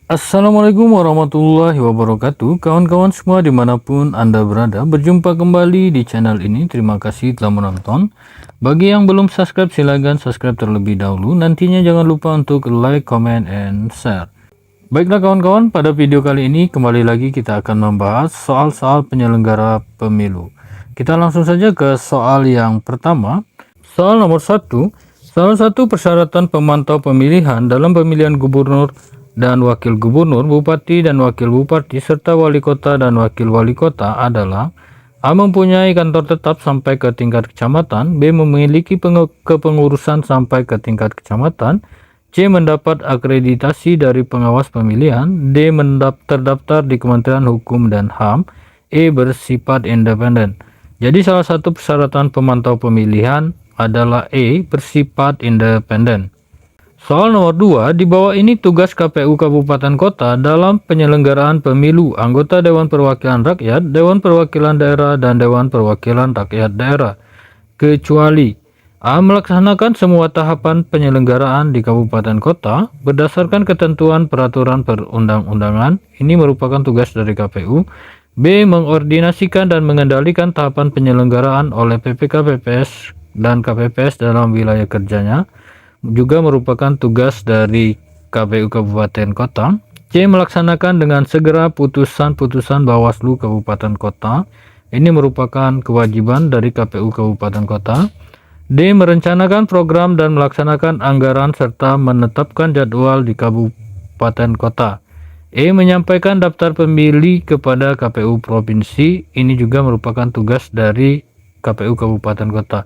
Assalamualaikum warahmatullahi wabarakatuh. Kawan-kawan semua dimanapun Anda berada, berjumpa kembali di channel ini. Terima kasih telah menonton. Bagi yang belum subscribe, silahkan subscribe terlebih dahulu. Nantinya jangan lupa untuk like, comment, and share. Baiklah kawan-kawan, pada video kali ini kembali lagi kita akan membahas soal-soal penyelenggara pemilu. Kita langsung saja ke soal yang pertama. Soal nomor 1. Salah satu persyaratan pemantau pemilihan dalam pemilihan gubernur dan wakil gubernur, bupati dan wakil bupati, serta wali kota dan wakil wali kota adalah: A. Mempunyai kantor tetap sampai ke tingkat kecamatan. B. Memiliki kepengurusan sampai ke tingkat kecamatan. C. Mendapat akreditasi dari pengawas pemilihan. D. Terdaftar di Kementerian Hukum dan HAM. E. Bersifat independen. Jadi salah satu persyaratan pemantau pemilihan adalah E. Bersifat independen. Soal nomor 2, di bawah ini tugas KPU Kabupaten Kota dalam penyelenggaraan pemilu anggota Dewan Perwakilan Rakyat, Dewan Perwakilan Daerah, dan Dewan Perwakilan Rakyat Daerah. Kecuali A. Melaksanakan semua tahapan penyelenggaraan di Kabupaten Kota berdasarkan ketentuan peraturan perundang-undangan. Ini merupakan tugas dari KPU. B. Mengordinasikan dan mengendalikan tahapan penyelenggaraan oleh PPK, PPS, dan KPPS dalam wilayah kerjanya, juga merupakan tugas dari KPU Kabupaten Kota. C. Melaksanakan dengan segera putusan-putusan Bawaslu Kabupaten Kota. Ini merupakan kewajiban dari KPU Kabupaten Kota. D. Merencanakan program dan melaksanakan anggaran serta menetapkan jadwal di Kabupaten Kota. E. Menyampaikan daftar pemilih kepada KPU Provinsi. Ini juga merupakan tugas dari KPU Kabupaten Kota.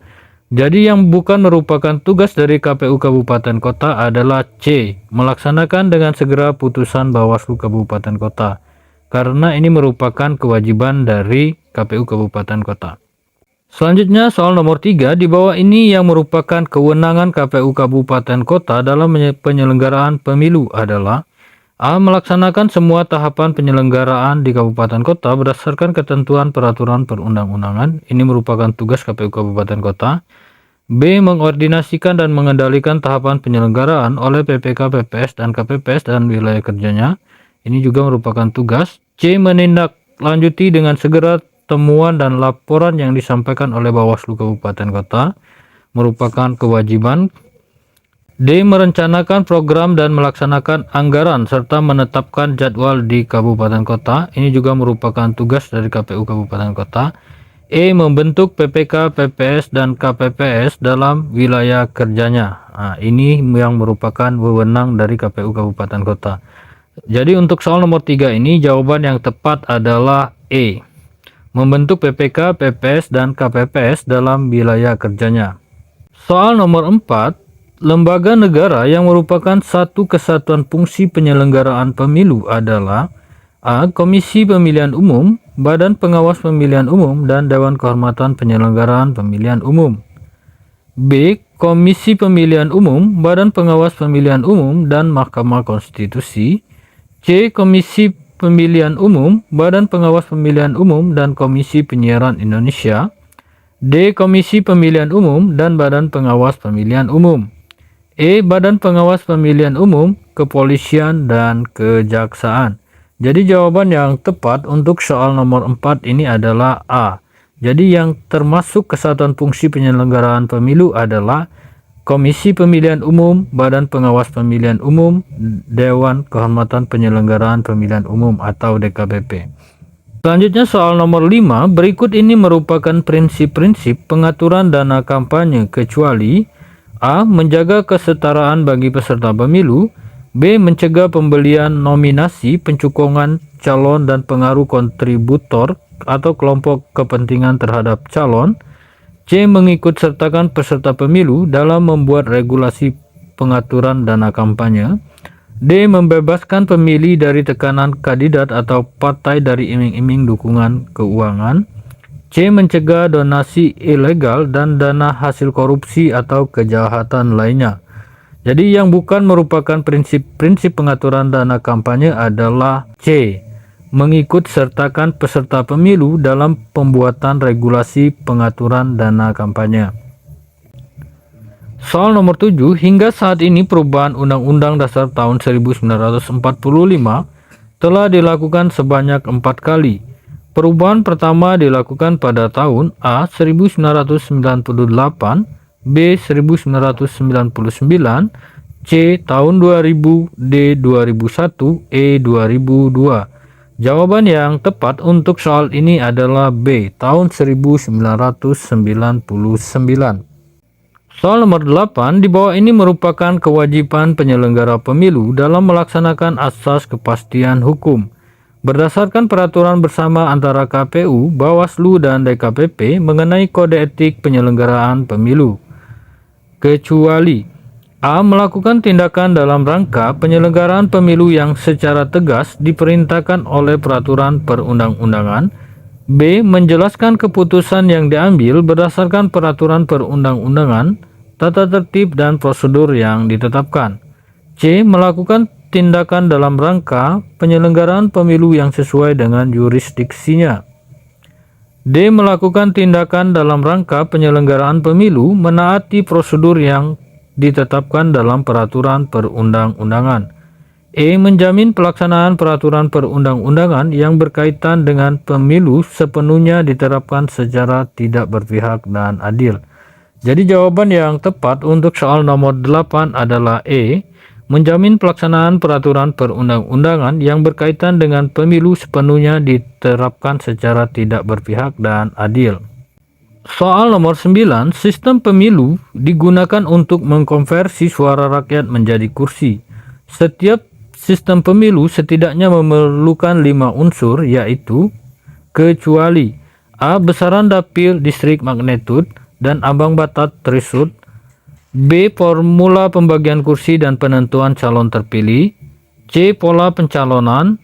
Jadi yang bukan merupakan tugas dari KPU Kabupaten Kota adalah C. Melaksanakan dengan segera putusan Bawaslu Kabupaten Kota. Karena ini merupakan kewajiban dari KPU Kabupaten Kota. Selanjutnya soal nomor 3, di bawah ini yang merupakan kewenangan KPU Kabupaten Kota dalam penyelenggaraan pemilu adalah: A. Melaksanakan semua tahapan penyelenggaraan di Kabupaten Kota berdasarkan ketentuan peraturan perundang-undangan. Ini merupakan tugas KPU Kabupaten Kota. B. Mengordinasikan dan mengendalikan tahapan penyelenggaraan oleh PPK, PPS, dan KPPS dan wilayah kerjanya. Ini juga merupakan tugas. C. Menindaklanjuti dengan segera temuan dan laporan yang disampaikan oleh Bawaslu Kabupaten Kota, merupakan kewajiban. D. Merencanakan program dan melaksanakan anggaran serta menetapkan jadwal di Kabupaten Kota. Ini juga merupakan tugas dari KPU Kabupaten Kota. E. Membentuk PPK, PPS, dan KPPS dalam wilayah kerjanya. Nah, ini yang merupakan wewenang dari KPU Kabupaten Kota. Jadi untuk soal nomor 3 ini jawaban yang tepat adalah E. Membentuk PPK, PPS, dan KPPS dalam wilayah kerjanya. Soal nomor 4, lembaga negara yang merupakan satu kesatuan fungsi penyelenggaraan pemilu adalah: A. Komisi Pemilihan Umum, Badan Pengawas Pemilihan Umum, dan Dewan Kehormatan Penyelenggaraan Pemilihan Umum. B. Komisi Pemilihan Umum, Badan Pengawas Pemilihan Umum, dan Mahkamah Konstitusi. C. Komisi Pemilihan Umum, Badan Pengawas Pemilihan Umum, dan Komisi Penyiaran Indonesia. D. Komisi Pemilihan Umum dan Badan Pengawas Pemilihan Umum. E. Badan Pengawas Pemilihan Umum, Kepolisian, dan Kejaksaan. Jadi jawaban yang tepat untuk soal nomor 4 ini adalah A. Jadi yang termasuk kesatuan fungsi penyelenggaraan pemilu adalah Komisi Pemilihan Umum, Badan Pengawas Pemilihan Umum, Dewan Kehormatan Penyelenggaraan Pemilihan Umum atau DKPP. Selanjutnya soal nomor 5, berikut ini merupakan prinsip-prinsip pengaturan dana kampanye kecuali: A. Menjaga kesetaraan bagi peserta pemilu. B. Mencegah pembelian nominasi, pencukungan calon, dan pengaruh kontributor atau kelompok kepentingan terhadap calon. C. Mengikut sertakan peserta pemilu dalam membuat regulasi pengaturan dana kampanye. D. Membebaskan pemilih dari tekanan kandidat atau partai dari iming-iming dukungan keuangan. C. Mencegah donasi ilegal dan dana hasil korupsi atau kejahatan lainnya. Jadi yang bukan merupakan prinsip-prinsip pengaturan dana kampanye adalah C. Mengikut sertakan peserta pemilu dalam pembuatan regulasi pengaturan dana kampanye. Soal nomor 7, hingga saat ini perubahan Undang-Undang Dasar tahun 1945 telah dilakukan sebanyak 4 kali. Perubahan pertama dilakukan pada tahun A 1998, B 1999, C tahun 2000, D 2001, E 2002. Jawaban yang tepat untuk soal ini adalah B tahun 1999. Soal nomor 8, di bawah ini merupakan kewajiban penyelenggara pemilu dalam melaksanakan asas kepastian hukum. Berdasarkan peraturan bersama antara KPU, Bawaslu, dan DKPP mengenai kode etik penyelenggaraan pemilu. Kecuali A. Melakukan tindakan dalam rangka penyelenggaraan pemilu yang secara tegas diperintahkan oleh peraturan perundang-undangan. B. Menjelaskan keputusan yang diambil berdasarkan peraturan perundang-undangan, tata tertib dan prosedur yang ditetapkan. C. Melakukan tindakan dalam rangka penyelenggaraan pemilu yang sesuai dengan jurisdiksinya. D. Melakukan tindakan dalam rangka penyelenggaraan pemilu menaati prosedur yang ditetapkan dalam peraturan perundang-undangan. E. Menjamin pelaksanaan peraturan perundang-undangan yang berkaitan dengan pemilu sepenuhnya diterapkan secara tidak berpihak dan adil. Jadi jawaban yang tepat untuk soal nomor 8 adalah E. Menjamin pelaksanaan peraturan perundang-undangan yang berkaitan dengan pemilu sepenuhnya diterapkan secara tidak berpihak dan adil. Soal nomor 9, sistem pemilu digunakan untuk mengkonversi suara rakyat menjadi kursi. Setiap sistem pemilu setidaknya memerlukan 5 unsur, yaitu kecuali A. Besaran dapil distrik magnitude dan ambang batas threshold. B. Formula pembagian kursi dan penentuan calon terpilih. C. Pola pencalonan.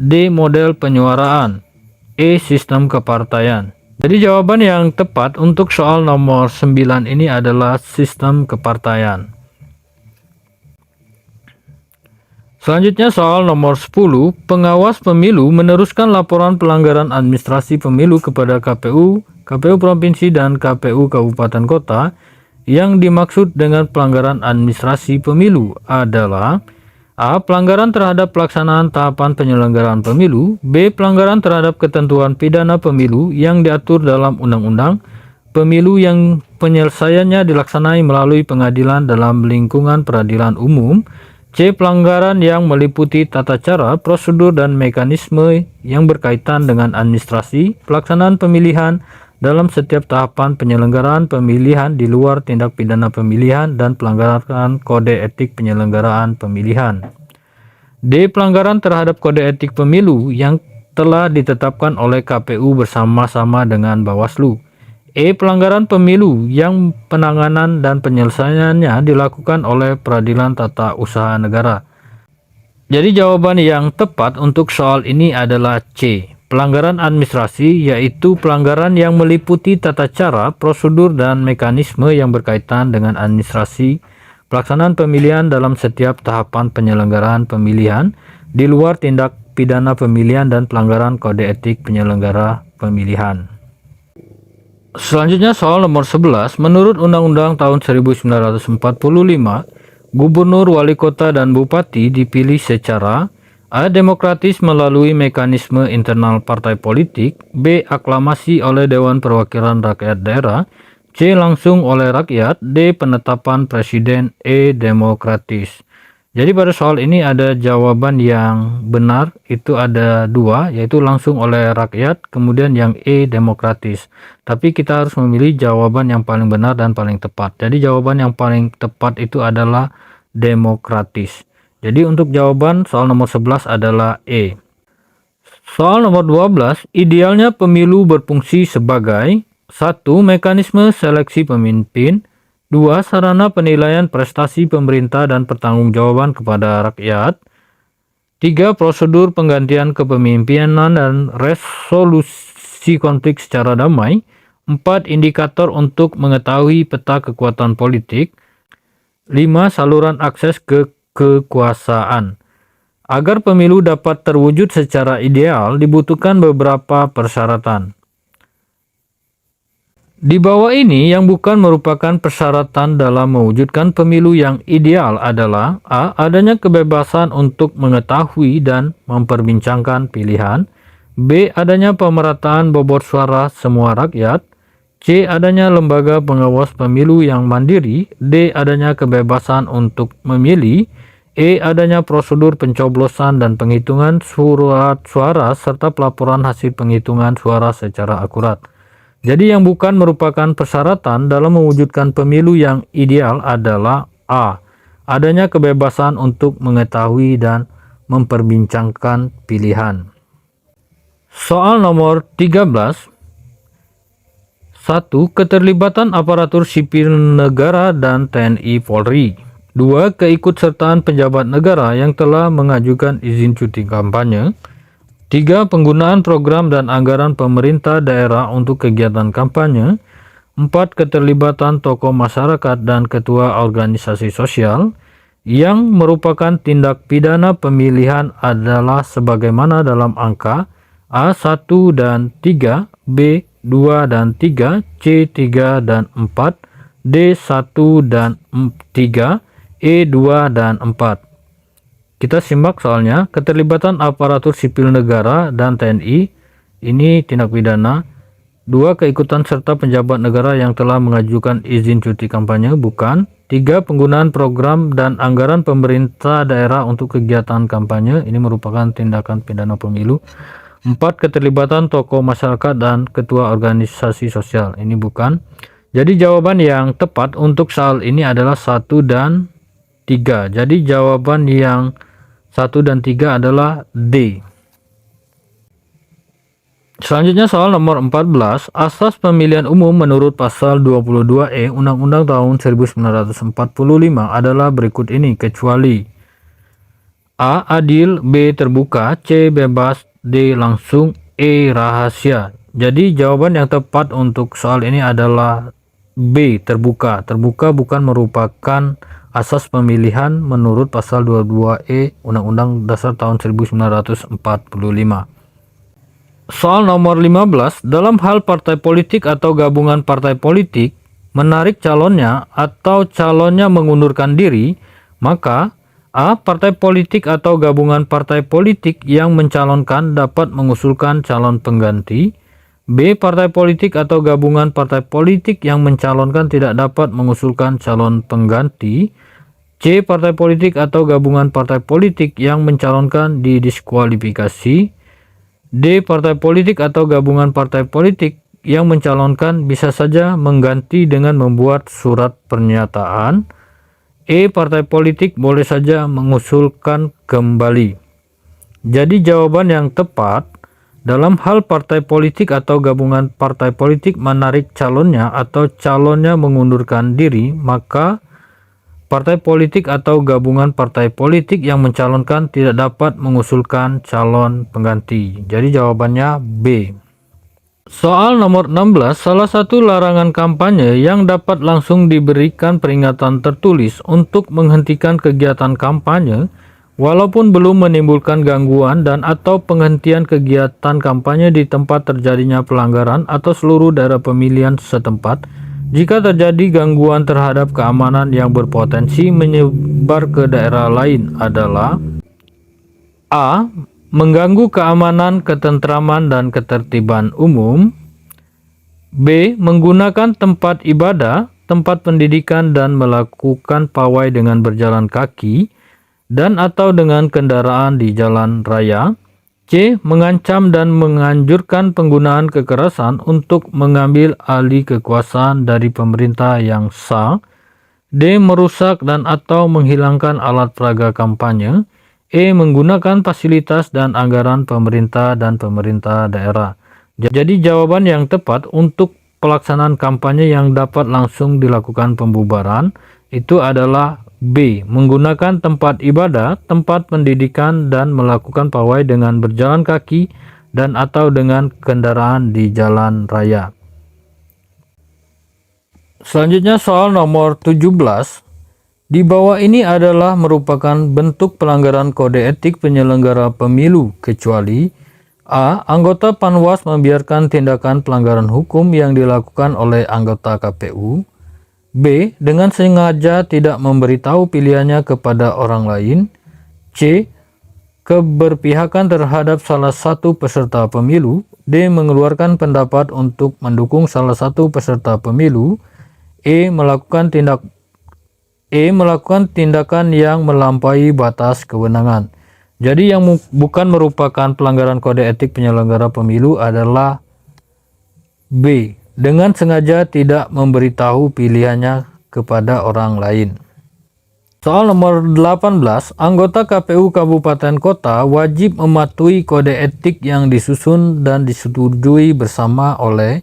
D. Model penyuaraan. E. Sistem kepartaian. Jadi jawaban yang tepat untuk soal nomor 9 ini adalah sistem kepartaian. Selanjutnya soal nomor 10, pengawas pemilu meneruskan laporan pelanggaran administrasi pemilu kepada KPU, KPU Provinsi, dan KPU Kabupaten Kota. Yang dimaksud dengan pelanggaran administrasi pemilu adalah A. Pelanggaran terhadap pelaksanaan tahapan penyelenggaraan pemilu. B. Pelanggaran terhadap ketentuan pidana pemilu yang diatur dalam undang-undang pemilu yang penyelesaiannya dilaksanakan melalui pengadilan dalam lingkungan peradilan umum. C. Pelanggaran yang meliputi tata cara, prosedur, dan mekanisme yang berkaitan dengan administrasi pelaksanaan pemilihan dalam setiap tahapan penyelenggaraan pemilihan di luar tindak pidana pemilihan dan pelanggaran kode etik penyelenggaraan pemilihan. D. Pelanggaran terhadap kode etik pemilu yang telah ditetapkan oleh KPU bersama-sama dengan Bawaslu. E. Pelanggaran pemilu yang penanganan dan penyelesaiannya dilakukan oleh Peradilan Tata Usaha Negara. Jadi jawaban yang tepat untuk soal ini adalah C. Pelanggaran administrasi, yaitu pelanggaran yang meliputi tata cara, prosedur, dan mekanisme yang berkaitan dengan administrasi pelaksanaan pemilihan dalam setiap tahapan penyelenggaraan pemilihan di luar tindak pidana pemilihan dan pelanggaran kode etik penyelenggara pemilihan. Selanjutnya soal nomor 11, menurut Undang-Undang tahun 1945, gubernur, wali kota, dan bupati dipilih secara A. Demokratis melalui mekanisme internal partai politik. B. Aklamasi oleh Dewan Perwakilan Rakyat Daerah. C. Langsung oleh rakyat. D. Penetapan presiden. E. Demokratis. Jadi pada soal ini ada jawaban yang benar, itu ada 2, yaitu langsung oleh rakyat, kemudian yang E. Demokratis. Tapi kita harus memilih jawaban yang paling benar dan paling tepat. Jadi jawaban yang paling tepat itu adalah demokratis. Jadi untuk jawaban soal nomor 11 adalah E. Soal nomor 12, idealnya pemilu berfungsi sebagai 1. Mekanisme seleksi pemimpin. 2. Sarana penilaian prestasi pemerintah dan pertanggungjawaban kepada rakyat. 3. Prosedur penggantian kepemimpinan dan resolusi konflik secara damai. 4. Indikator untuk mengetahui peta kekuatan politik. 5. Saluran akses ke kekuasaan. Agar pemilu dapat terwujud secara ideal, dibutuhkan beberapa persyaratan. Di bawah ini yang bukan merupakan persyaratan dalam mewujudkan pemilu yang ideal adalah A. Adanya kebebasan untuk mengetahui dan memperbincangkan pilihan. B. Adanya pemerataan bobot suara semua rakyat. C. Adanya lembaga pengawas pemilu yang mandiri. D. Adanya kebebasan untuk memilih. E. Adanya prosedur pencoblosan dan penghitungan surat suara serta pelaporan hasil penghitungan suara secara akurat. Jadi yang bukan merupakan persyaratan dalam mewujudkan pemilu yang ideal adalah A. Adanya kebebasan untuk mengetahui dan memperbincangkan pilihan. Soal nomor 13. 1. Keterlibatan aparatur sipil negara dan TNI Polri. 2. Keikutsertaan pejabat negara yang telah mengajukan izin cuti kampanye. 3. Penggunaan program dan anggaran pemerintah daerah untuk kegiatan kampanye. 4. Keterlibatan tokoh masyarakat dan ketua organisasi sosial. Yang merupakan tindak pidana pemilihan adalah sebagaimana dalam angka A1 dan 3, B2 dan 3, C3 dan 4, D1 dan 3, E2 dan 4. Kita simak soalnya. Keterlibatan aparatur sipil negara dan TNI ini tindak pidana. 2. Keikutan serta pejabat negara yang telah mengajukan izin cuti kampanye bukan. 3. Penggunaan program dan anggaran pemerintah daerah untuk kegiatan kampanye ini merupakan tindakan pidana pemilu. 4. Keterlibatan tokoh masyarakat dan ketua organisasi sosial ini bukan. Jadi jawaban yang tepat untuk soal ini adalah 1 dan 3. Jadi jawaban yang 1 dan 3 adalah D. Selanjutnya soal nomor 14. Asas pemilihan umum menurut pasal 22E Undang-Undang tahun 1945 adalah berikut ini kecuali A. Adil, B. Terbuka, C. Bebas, D. Langsung, E. Rahasia. Jadi jawaban yang tepat untuk soal ini adalah B. Terbuka. Terbuka bukan merupakan asas pemilihan menurut pasal 22E Undang-Undang Dasar tahun 1945. Soal nomor 15. Dalam hal partai politik atau gabungan partai politik menarik calonnya atau calonnya mengundurkan diri, maka A. Partai politik atau gabungan partai politik yang mencalonkan dapat mengusulkan calon pengganti. B. Partai politik atau gabungan partai politik yang mencalonkan tidak dapat mengusulkan calon pengganti. C. Partai politik atau gabungan partai politik yang mencalonkan didiskualifikasi. D. Partai politik atau gabungan partai politik yang mencalonkan bisa saja mengganti dengan membuat surat pernyataan. E. Partai politik boleh saja mengusulkan kembali. Jadi jawaban yang tepat dalam hal partai politik atau gabungan partai politik menarik calonnya atau calonnya mengundurkan diri, maka partai politik atau gabungan partai politik yang mencalonkan tidak dapat mengusulkan calon pengganti. Jadi jawabannya B. Soal nomor 16. Salah satu larangan kampanye yang dapat langsung diberikan peringatan tertulis untuk menghentikan kegiatan kampanye walaupun belum menimbulkan gangguan dan atau penghentian kegiatan kampanye di tempat terjadinya pelanggaran atau seluruh daerah pemilihan setempat jika terjadi gangguan terhadap keamanan yang berpotensi menyebar ke daerah lain adalah A. Mengganggu keamanan, ketentraman, dan ketertiban umum. B. Menggunakan tempat ibadah, tempat pendidikan, dan melakukan pawai dengan berjalan kaki dan atau dengan kendaraan di jalan raya. C. Mengancam dan menganjurkan penggunaan kekerasan untuk mengambil alih kekuasaan dari pemerintah yang sah. D. Merusak dan atau menghilangkan alat peraga kampanye. E. Menggunakan fasilitas dan anggaran pemerintah dan pemerintah daerah. Jadi jawaban yang tepat untuk pelaksanaan kampanye yang dapat langsung dilakukan pembubaran itu adalah B. Menggunakan tempat ibadah, tempat pendidikan, dan melakukan pawai dengan berjalan kaki dan atau dengan kendaraan di jalan raya. Selanjutnya soal nomor 17. Di bawah ini adalah merupakan bentuk pelanggaran kode etik penyelenggara pemilu kecuali A. Anggota Panwas membiarkan tindakan pelanggaran hukum yang dilakukan oleh anggota KPU. B. Dengan sengaja tidak memberitahu pilihannya kepada orang lain. C. Keberpihakan terhadap salah satu peserta pemilu. D. Mengeluarkan pendapat untuk mendukung salah satu peserta pemilu. E. Melakukan tindakan yang melampaui batas kewenangan. Jadi yang bukan merupakan pelanggaran kode etik penyelenggara pemilu adalah B. Dengan sengaja tidak memberitahu pilihannya kepada orang lain. Soal nomor 18, anggota KPU Kabupaten Kota wajib mematuhi kode etik yang disusun dan disetujui bersama oleh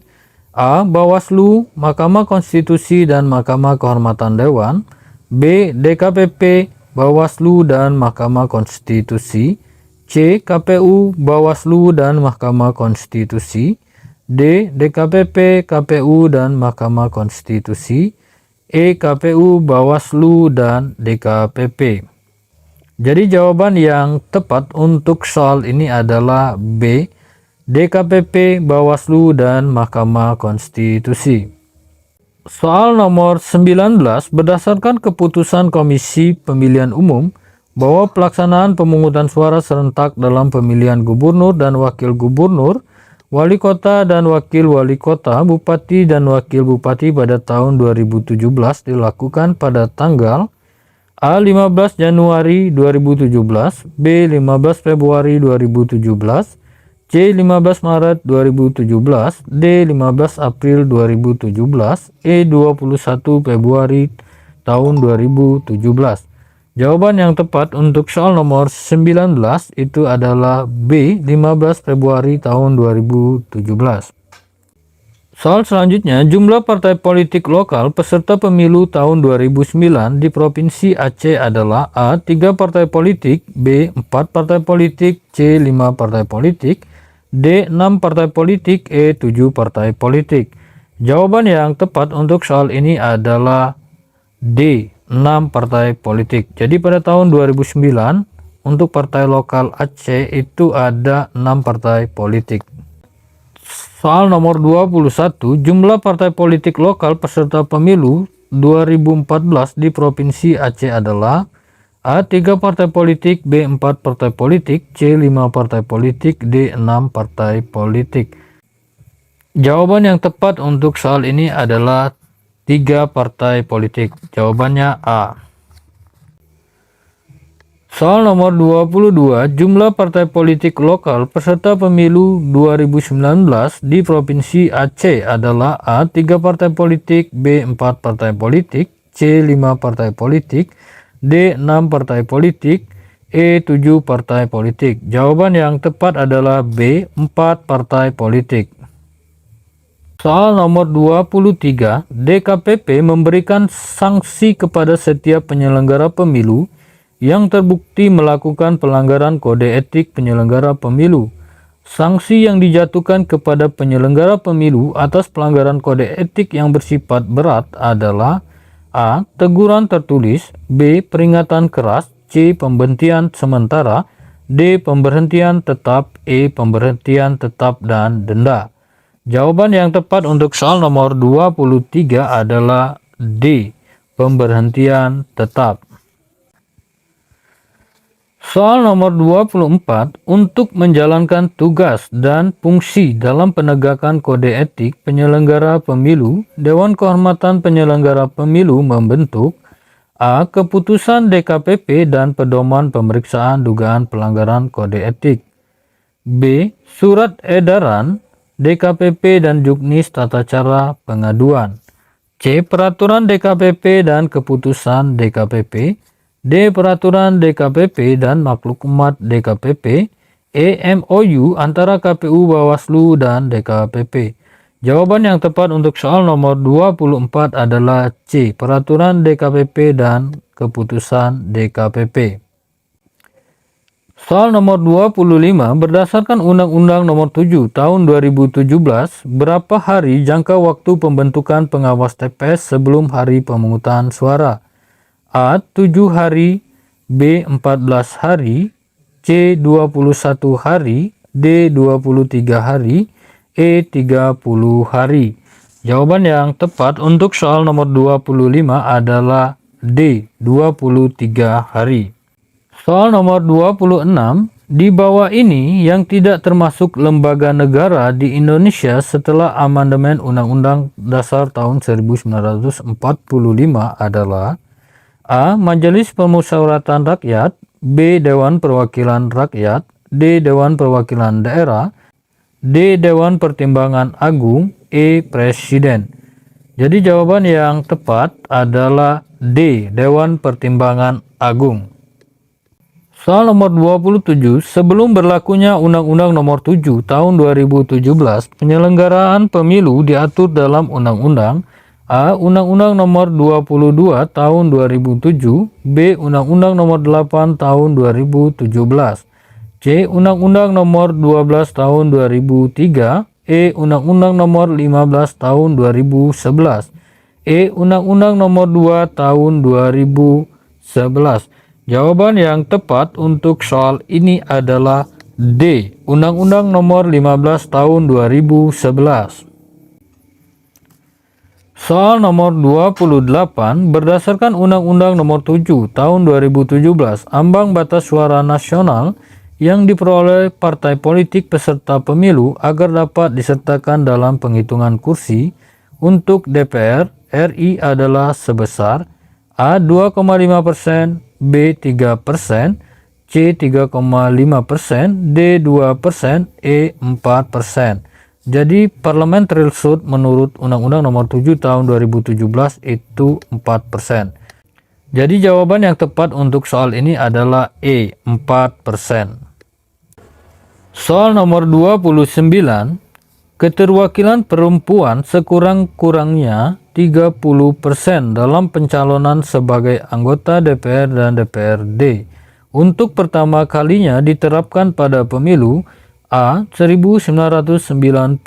A. Bawaslu, Mahkamah Konstitusi dan Mahkamah Kehormatan Dewan. B. DKPP, Bawaslu dan Mahkamah Konstitusi. C. KPU, Bawaslu dan Mahkamah Konstitusi. D. DKPP, KPU dan Mahkamah Konstitusi. E. KPU, Bawaslu, dan DKPP. Jadi jawaban yang tepat untuk soal ini adalah B. DKPP, Bawaslu, dan Mahkamah Konstitusi. Soal nomor 19, berdasarkan keputusan Komisi Pemilihan Umum bahwa pelaksanaan pemungutan suara serentak dalam pemilihan gubernur dan wakil gubernur, wali kota dan wakil wali kota, bupati dan wakil bupati pada tahun 2017 dilakukan pada tanggal A. 15 Januari 2017, B. 15 Februari 2017, C. 15 Maret 2017, D. 15 April 2017, E. 21 Februari tahun 2017. Jawaban yang tepat untuk soal nomor 19 itu adalah B. 15 Februari tahun 2017. Soal selanjutnya, jumlah partai politik lokal peserta pemilu tahun 2009 di Provinsi Aceh adalah A. 3 partai politik, B. 4 partai politik, C. 5 partai politik, D. 6 partai politik, E. 7 partai politik. Jawaban yang tepat untuk soal ini adalah D. 6 partai politik. Jadi pada tahun 2009 untuk partai lokal Aceh itu ada 6 partai politik. Soal nomor 21, jumlah partai politik lokal peserta pemilu 2014 di Provinsi Aceh adalah A. 3 partai politik, B. 4 partai politik, C. 5 partai politik, D. 6 partai politik. Jawaban yang tepat untuk soal ini adalah 3 partai politik. Jawabannya A. Soal nomor 22, jumlah partai politik lokal peserta pemilu 2019 di Provinsi Aceh adalah A. 3 partai politik, B. 4 partai politik, C. 5 partai politik, D. 6 partai politik, E. 7 partai politik. Jawaban yang tepat adalah B. 4 partai politik. Soal nomor 23, DKPP memberikan sanksi kepada setiap penyelenggara pemilu yang terbukti melakukan pelanggaran kode etik penyelenggara pemilu. Sanksi yang dijatuhkan kepada penyelenggara pemilu atas pelanggaran kode etik yang bersifat berat adalah A. Teguran tertulis, B. Peringatan keras, C. Pemberhentian sementara, D. Pemberhentian tetap, E. Pemberhentian tetap, dan denda. Jawaban yang tepat untuk soal nomor 23 adalah D. Pemberhentian tetap. Soal nomor 24, untuk menjalankan tugas dan fungsi dalam penegakan kode etik penyelenggara pemilu, Dewan Kehormatan Penyelenggara Pemilu membentuk A. Keputusan DKPP dan pedoman pemeriksaan dugaan pelanggaran kode etik, B. Surat edaran DKPP dan juknis tata cara pengaduan, C. Peraturan DKPP dan keputusan DKPP, D. Peraturan DKPP dan maklumat DKPP, E. MOU antara KPU, Bawaslu, dan DKPP. Jawaban yang tepat untuk soal nomor 24 adalah C. Peraturan DKPP dan keputusan DKPP. Soal nomor 25, berdasarkan Undang-Undang Nomor 7 Tahun 2017, berapa hari jangka waktu pembentukan pengawas TPS sebelum hari pemungutan suara? A. 7 hari, B. 14 hari, C. 21 hari, D. 23 hari, E. 30 hari. Jawaban yang tepat untuk soal nomor 25 adalah D. 23 hari. Soal nomor 26, di bawah ini yang tidak termasuk lembaga negara di Indonesia setelah amandemen Undang-Undang Dasar tahun 1945 adalah A. Majelis Permusyawaratan Rakyat, B. Dewan Perwakilan Rakyat, D. Dewan Perwakilan Daerah, D. Dewan Pertimbangan Agung, E. Presiden. Jadi jawaban yang tepat adalah D. Dewan Pertimbangan Agung. Soal nomor 27, sebelum berlakunya Undang-Undang Nomor 7 Tahun 2017, penyelenggaraan pemilu diatur dalam Undang-Undang A. Undang-Undang Nomor 22 Tahun 2007, B. Undang-Undang Nomor 8 Tahun 2017, C. Undang-Undang Nomor 12 Tahun 2003, E. Undang-Undang Nomor 15 Tahun 2011, E. Undang-Undang Nomor 2 Tahun 2011. Jawaban yang tepat untuk soal ini adalah D. Undang-Undang Nomor 15 Tahun 2011. Soal nomor 28, berdasarkan Undang-Undang Nomor 7 Tahun 2017, ambang batas suara nasional yang diperoleh partai politik peserta pemilu agar dapat disertakan dalam penghitungan kursi untuk DPR RI adalah sebesar A. 2,5%, B. 3%, C. 3,5%, D. 2%, E. 4%. Jadi parlemen threshold menurut Undang-Undang Nomor 7 Tahun 2017 itu 4%. Jadi jawaban yang tepat untuk soal ini adalah E. 4%. Soal nomor 29, keterwakilan perempuan sekurang-kurangnya 30% dalam pencalonan sebagai anggota DPR dan DPRD untuk pertama kalinya diterapkan pada pemilu A. 1997,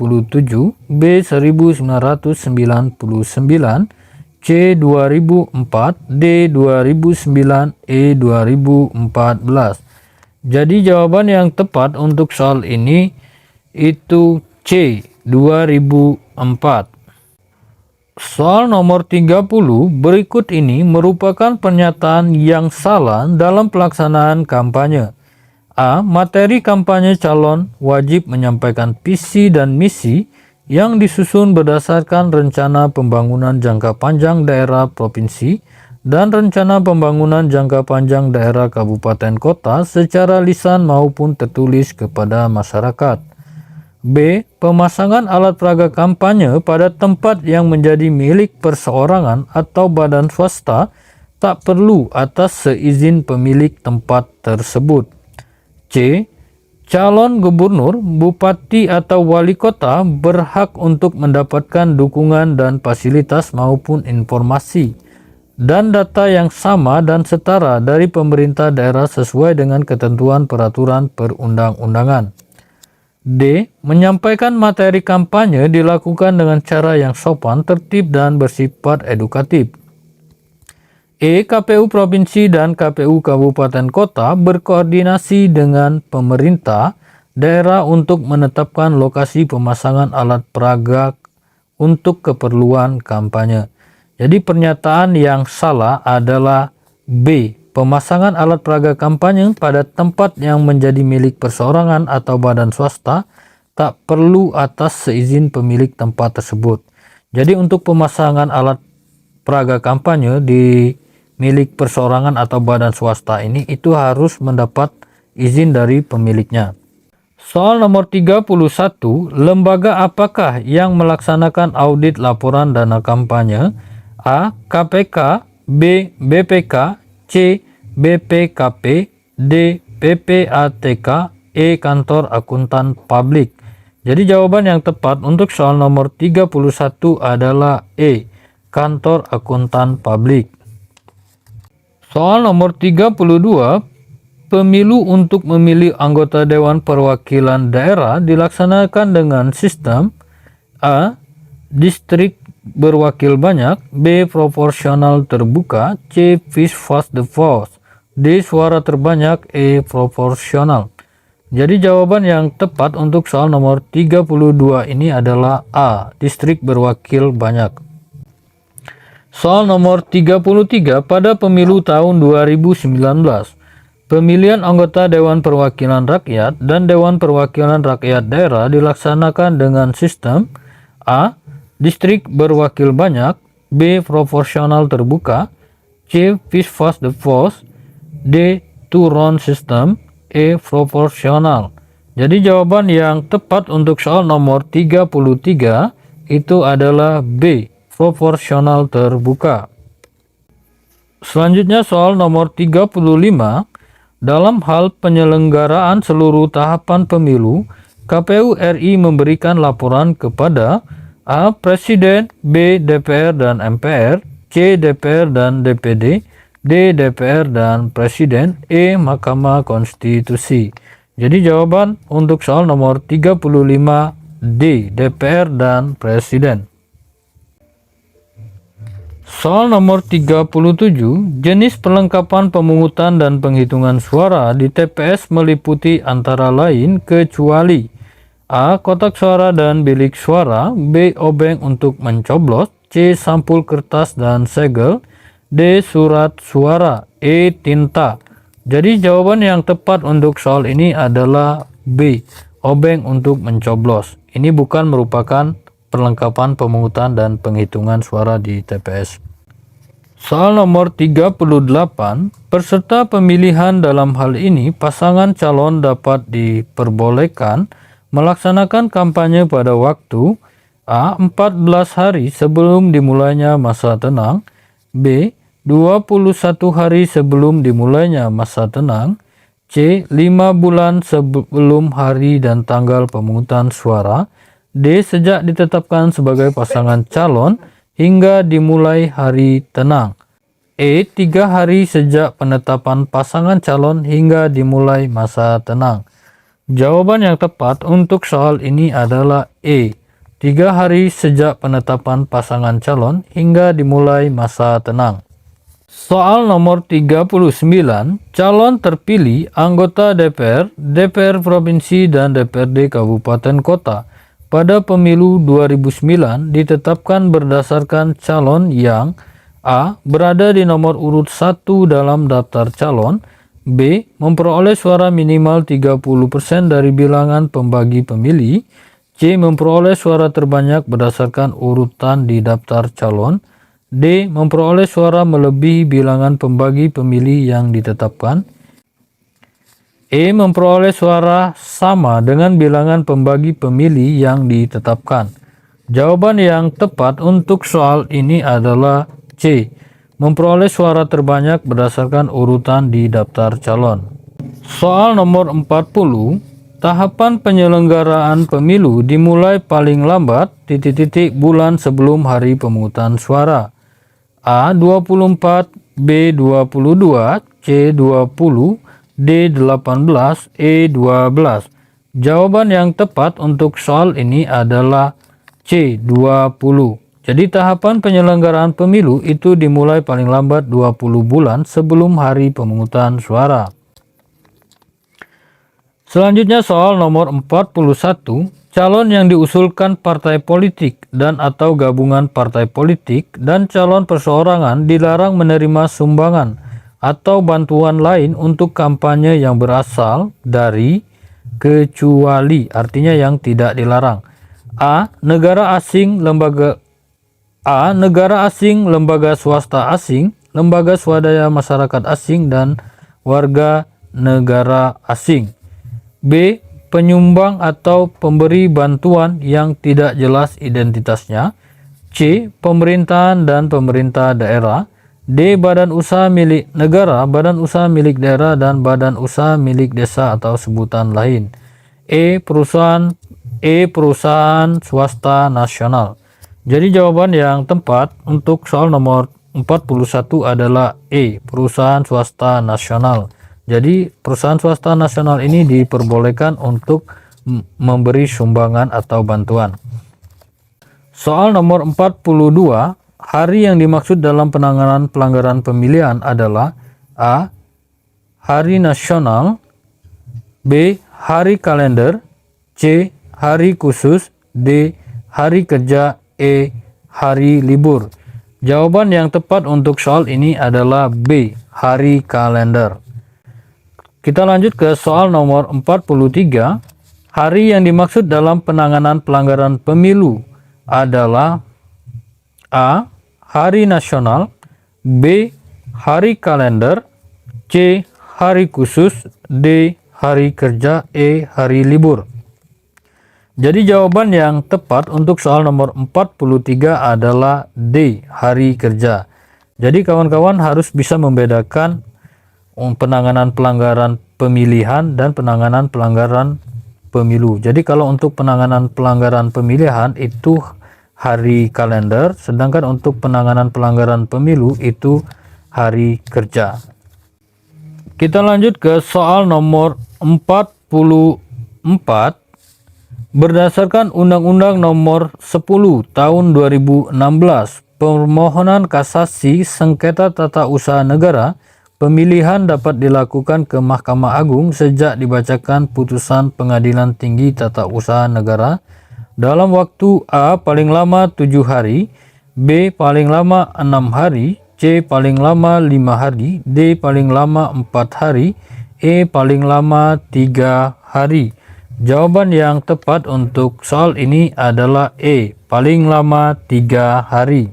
B. 1999, C. 2004, D. 2009, E. 2014. Jadi jawaban yang tepat untuk soal ini itu C. 2004. Soal nomor 30 berikut ini merupakan pernyataan yang salah dalam pelaksanaan kampanye. A. Materi kampanye calon wajib menyampaikan visi dan misi yang disusun berdasarkan rencana pembangunan jangka panjang daerah provinsi dan rencana pembangunan jangka panjang daerah kabupaten kota secara lisan maupun tertulis kepada masyarakat. B. Pemasangan alat peraga kampanye pada tempat yang menjadi milik perseorangan atau badan swasta tak perlu atas seizin pemilik tempat tersebut. C. Calon gubernur, bupati atau wali kota berhak untuk mendapatkan dukungan dan fasilitas maupun informasi dan data yang sama dan setara dari pemerintah daerah sesuai dengan ketentuan peraturan perundang-undangan. D. Menyampaikan materi kampanye dilakukan dengan cara yang sopan, tertib, dan bersifat edukatif. E. KPU Provinsi dan KPU Kabupaten Kota berkoordinasi dengan pemerintah daerah untuk menetapkan lokasi pemasangan alat peraga untuk keperluan kampanye. Jadi pernyataan yang salah adalah B. Pemasangan alat peraga kampanye pada tempat yang menjadi milik perseorangan atau badan swasta tak perlu atas seizin pemilik tempat tersebut. Jadi untuk pemasangan alat peraga kampanye di milik perseorangan atau badan swasta ini itu harus mendapat izin dari pemiliknya. Soal nomor 31, lembaga apakah yang melaksanakan audit laporan dana kampanye? A. KPK, B. BPK, C. BPKP, D. PPATK, E. Kantor Akuntan Publik. Jadi jawaban yang tepat untuk soal nomor 31 adalah E. Kantor Akuntan Publik. Soal nomor 32, pemilu untuk memilih anggota Dewan Perwakilan Daerah dilaksanakan dengan sistem A. Distrik berwakil banyak, B. Proporsional terbuka, C. First past the post, D. Suara terbanyak, E. Proporsional. Jadi jawaban yang tepat untuk soal nomor 32 ini adalah A, distrik berwakil banyak. Soal nomor 33, pada pemilu tahun 2019, pemilihan anggota Dewan Perwakilan Rakyat dan Dewan Perwakilan Rakyat Daerah dilaksanakan dengan sistem A, distrik berwakil banyak, B, proporsional terbuka, C, first past the post, D, two round system, E, proporsional. Jadi jawaban yang tepat untuk soal nomor 33 itu adalah B, proporsional terbuka. Selanjutnya soal nomor 35, dalam hal penyelenggaraan seluruh tahapan pemilu, KPU RI memberikan laporan kepada A, Presiden, B, DPR dan MPR, C, DPR dan DPD, D, DPR dan Presiden, E, Mahkamah Konstitusi. Jadi jawaban untuk soal nomor 35 D, DPR dan Presiden. Soal nomor 37, jenis perlengkapan pemungutan dan penghitungan suara di TPS meliputi antara lain kecuali A, kotak suara dan bilik suara, B, obeng untuk mencoblos, C, sampul kertas dan segel, D, surat suara, E, tinta. Jadi jawaban yang tepat untuk soal ini adalah B, obeng untuk mencoblos. Ini bukan merupakan perlengkapan pemungutan dan penghitungan suara di TPS. Soal nomor 38, peserta pemilihan dalam hal ini pasangan calon dapat diperbolehkan melaksanakan kampanye pada waktu A, 14 hari sebelum dimulainya masa tenang, B, 21 hari sebelum dimulainya masa tenang, C, 5 bulan sebelum hari dan tanggal pemungutan suara, D, sejak ditetapkan sebagai pasangan calon hingga dimulai hari tenang, E, 3 hari sejak penetapan pasangan calon hingga dimulai masa tenang. Jawaban yang tepat untuk soal ini adalah E, 3 hari sejak penetapan pasangan calon hingga dimulai masa tenang. Soal nomor 39, calon terpilih anggota DPR, DPR Provinsi dan DPRD Kabupaten Kota pada pemilu 2009 ditetapkan berdasarkan calon yang A, berada di nomor urut 1 dalam daftar calon, B, memperoleh suara minimal 30% dari bilangan pembagi pemilih, C, memperoleh suara terbanyak berdasarkan urutan di daftar calon, D, memperoleh suara melebihi bilangan pembagi pemilih yang ditetapkan, E, memperoleh suara sama dengan bilangan pembagi pemilih yang ditetapkan. Jawaban yang tepat untuk soal ini adalah C, memperoleh suara terbanyak berdasarkan urutan di daftar calon. Soal nomor 40, tahapan penyelenggaraan pemilu dimulai paling lambat ... bulan sebelum hari pemungutan suara. A, 24, B, 22, C, 20, D, 18, E, 12. Jawaban yang tepat untuk soal ini adalah C, 20. Jadi tahapan penyelenggaraan pemilu itu dimulai paling lambat 20 bulan sebelum hari pemungutan suara. Selanjutnya soal nomor 41, calon yang diusulkan partai politik dan atau gabungan partai politik dan calon perseorangan dilarang menerima sumbangan atau bantuan lain untuk kampanye yang berasal dari kecuali, artinya yang tidak dilarang. A, negara asing, lembaga swasta asing, lembaga swadaya masyarakat asing, dan warga negara asing. B, penyumbang atau pemberi bantuan yang tidak jelas identitasnya. C, pemerintahan dan pemerintah daerah. D, badan usaha milik negara, badan usaha milik daerah, dan badan usaha milik desa atau sebutan lain. E, perusahaan swasta nasional. Jadi jawaban yang tepat untuk soal nomor 41 adalah E, perusahaan swasta nasional. Jadi perusahaan swasta nasional ini diperbolehkan untuk memberi sumbangan atau bantuan. Soal nomor 42, hari yang dimaksud dalam penanganan pelanggaran pemilihan adalah A, Hari Nasional, B, hari kalender, C. hari khusus, D. hari kerja, E. hari libur. Jawaban yang tepat untuk soal ini adalah B. hari kalender. Kita lanjut ke soal nomor 43. Hari yang dimaksud dalam penanganan pelanggaran pemilu adalah A. hari nasional, B. hari kalender, C. hari khusus, D. hari kerja, E. hari libur. Jadi jawaban yang tepat untuk soal nomor 43 adalah D. hari kerja. Jadi kawan-kawan harus bisa membedakan penanganan pelanggaran pemilihan dan penanganan pelanggaran pemilu. Jadi kalau untuk penanganan pelanggaran pemilihan itu hari kalender, sedangkan untuk penanganan pelanggaran pemilu itu hari kerja. Kita lanjut ke soal nomor 44. Berdasarkan Undang-Undang Nomor 10 Tahun 2016, permohonan kasasi sengketa tata usaha negara pemilihan dapat dilakukan ke Mahkamah Agung sejak dibacakan putusan Pengadilan Tinggi Tata Usaha Negara dalam waktu A. paling lama 7 hari, B. paling lama 6 hari, C. paling lama 5 hari, D. paling lama 4 hari, E. paling lama 3 hari. Jawaban yang tepat untuk soal ini adalah E. paling lama 3 hari.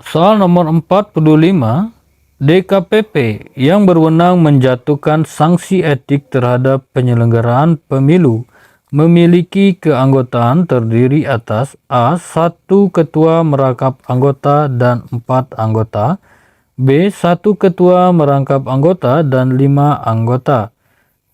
Soal nomor 45. DKPP yang berwenang menjatuhkan sanksi etik terhadap penyelenggaraan pemilu memiliki keanggotaan terdiri atas A. 1 ketua merangkap anggota dan 4 anggota, B. 1 ketua merangkap anggota dan 5 anggota,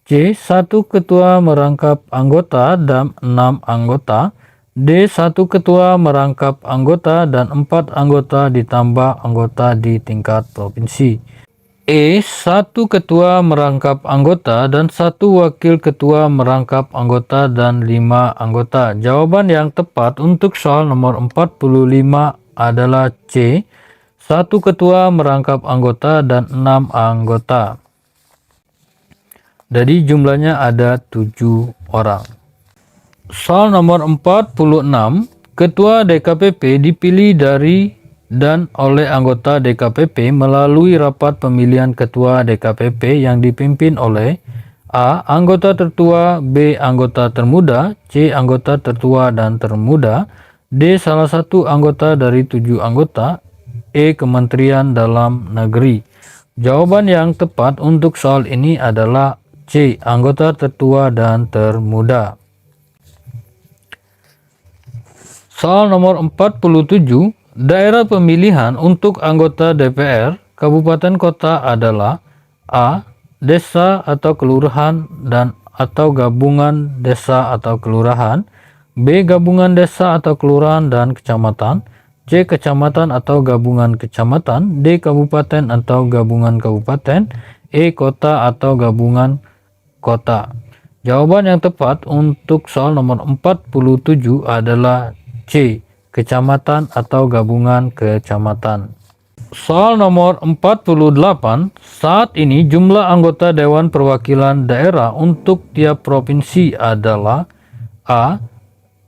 C. 1 ketua merangkap anggota dan 6 anggota, D. 1 ketua merangkap anggota dan 4 anggota ditambah anggota di tingkat provinsi, E. 1 ketua merangkap anggota dan 1 wakil ketua merangkap anggota dan 5 anggota. Jawaban yang tepat untuk soal nomor 45 adalah C. 1 ketua merangkap anggota dan 6 anggota. Jadi jumlahnya ada 7 orang. Soal nomor 46. Ketua DKPP dipilih dari dan oleh anggota DKPP melalui rapat pemilihan ketua DKPP yang dipimpin oleh A. anggota tertua, B. anggota termuda, C. anggota tertua dan termuda, D. salah satu anggota dari 7 anggota, E. Kementerian Dalam Negeri. Jawaban yang tepat untuk soal ini adalah C. anggota tertua dan termuda. Soal nomor 47. Daerah pemilihan untuk anggota DPR Kabupaten Kota adalah A. desa atau kelurahan dan atau gabungan desa atau kelurahan, B. gabungan desa atau kelurahan dan kecamatan, C. kecamatan atau gabungan kecamatan, D. kabupaten atau gabungan kabupaten, E. kota atau gabungan kota. Jawaban yang tepat untuk soal nomor 47 adalah C. kecamatan atau gabungan kecamatan. Soal nomor 48. Saat ini jumlah anggota Dewan Perwakilan Daerah untuk tiap provinsi adalah A.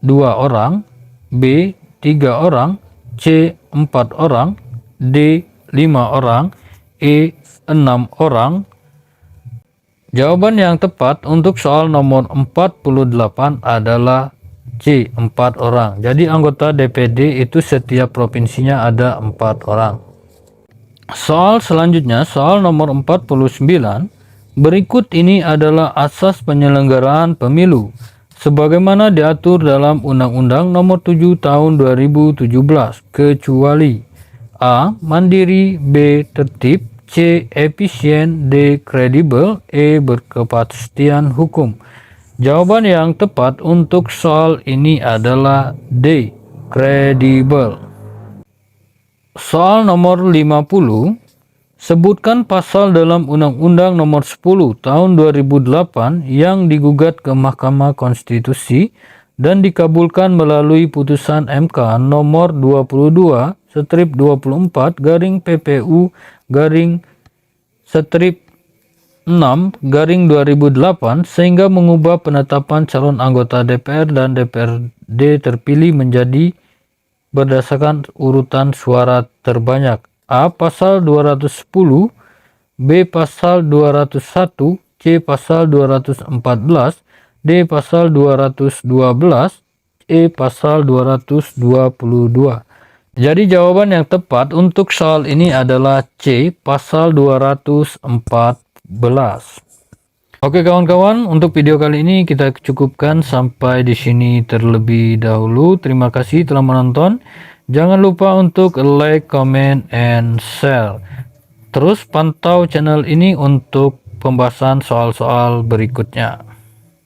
2 orang, B. 3 orang, C. 4 orang, D. 5 orang, E. 6 orang. Jawaban yang tepat untuk soal nomor 48 adalah C. 4 orang. Jadi anggota DPD itu setiap provinsinya ada 4 orang. Soal selanjutnya, soal nomor 49. Berikut ini adalah asas penyelenggaraan pemilu sebagaimana diatur dalam Undang-Undang Nomor 7 Tahun 2017 kecuali A. mandiri, B. tertib, C. efisien, D. kredibel, E. berkepastian hukum. Jawaban yang tepat untuk soal ini adalah D. kredibel. Soal nomor 50. Sebutkan pasal dalam Undang-Undang Nomor 10 Tahun 2008 yang digugat ke Mahkamah Konstitusi dan dikabulkan melalui putusan MK nomor 22/24/PPU/1 6/2008 sehingga mengubah penetapan calon anggota DPR dan DPRD terpilih menjadi berdasarkan urutan suara terbanyak. A. Pasal 210, B. Pasal 201, C. Pasal 214, D. Pasal 212, E. Pasal 222. Jadi jawaban yang tepat untuk soal ini adalah C. Pasal 214. Oke kawan-kawan, untuk video kali ini kita cukupkan sampai di sini terlebih dahulu. Terima kasih telah menonton. Jangan lupa untuk like, comment, and share. Terus pantau channel ini untuk pembahasan soal-soal berikutnya.